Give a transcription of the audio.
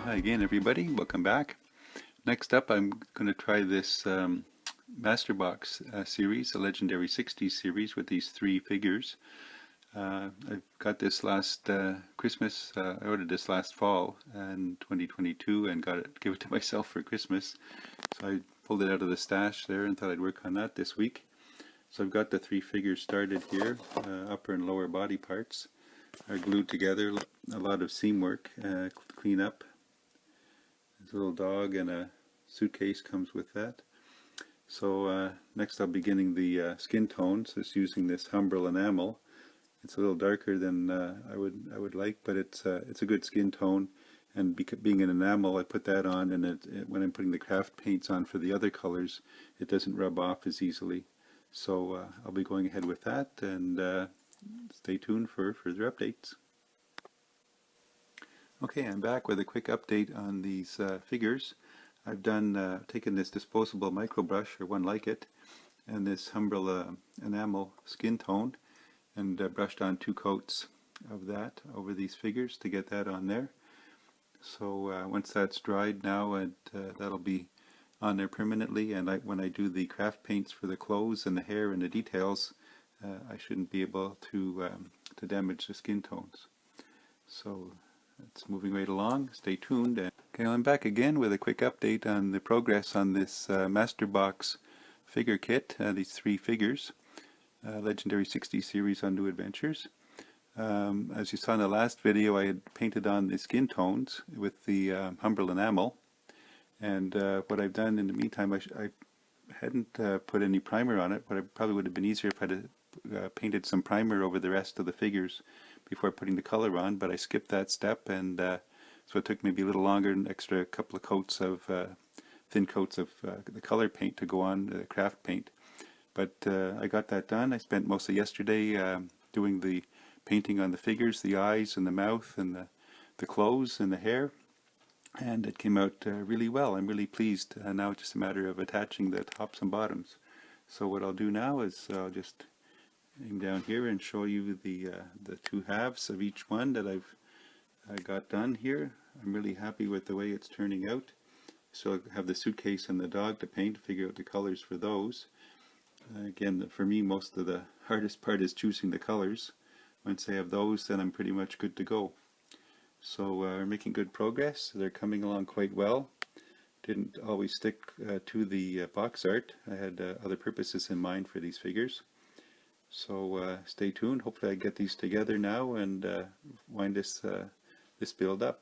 Hi again, everybody. Welcome back. Next up, I'm going to try this Masterbox series, a legendary 60s series with these three figures. I got this last Christmas. I ordered this last fall in 2022 and gave it to myself for Christmas. So I pulled it out of the stash there and thought I'd work on that this week. So I've got the three figures started here. Upper and lower body parts are glued together. A lot of seam work, clean up. There's a little dog and a suitcase comes with that. So next I'll be beginning the skin tones. Just using this Humbrol enamel. It's a little darker than I would like, but it's a good skin tone. And being an enamel, I put that on, and when I'm putting the craft paints on for the other colors, it doesn't rub off as easily. So I'll be going ahead with that, and stay tuned for further updates. Okay, I'm back with a quick update on these figures. I've taken this disposable micro brush, or one like it, and this Humbrol enamel skin tone, and brushed on 2 coats of that over these figures to get that on there. So once that's dried now, that'll be on there permanently, and when I do the craft paints for the clothes and the hair and the details, I shouldn't be able to damage the skin tones. So it's moving right along. Stay tuned. Okay, I'm back again with a quick update on the progress on this Masterbox figure kit. These 3 figures, Legendary 60 series on New Adventures. As you saw in the last video, I had painted on the skin tones with the Humbrol enamel. And what I've done in the meantime, I hadn't put any primer on it, but it probably would have been easier if I had painted some primer over the rest of the figures before putting the color on, but I skipped that step, and so it took maybe a little longer, an extra couple of coats of thin coats of the color paint to go on the craft paint. But I got that done. I spent most of yesterday doing the painting on the figures, the eyes and the mouth and the clothes and the hair, and it came out really well. I'm really pleased. Now it's just a matter of attaching the tops and bottoms. So what I'll do now is I'll just aim down here and show you the 2 halves of each one that I got done here. I'm really happy with the way it's turning out. So I have the suitcase and the dog to paint, figure out the colors for those. Again, for me, most of the hardest part is choosing the colors. Once I have those, then I'm pretty much good to go. So we're making good progress. They're coming along quite well. Didn't always stick to the box art. I had other purposes in mind for these figures. So stay tuned. Hopefully I get these together now and wind this build up.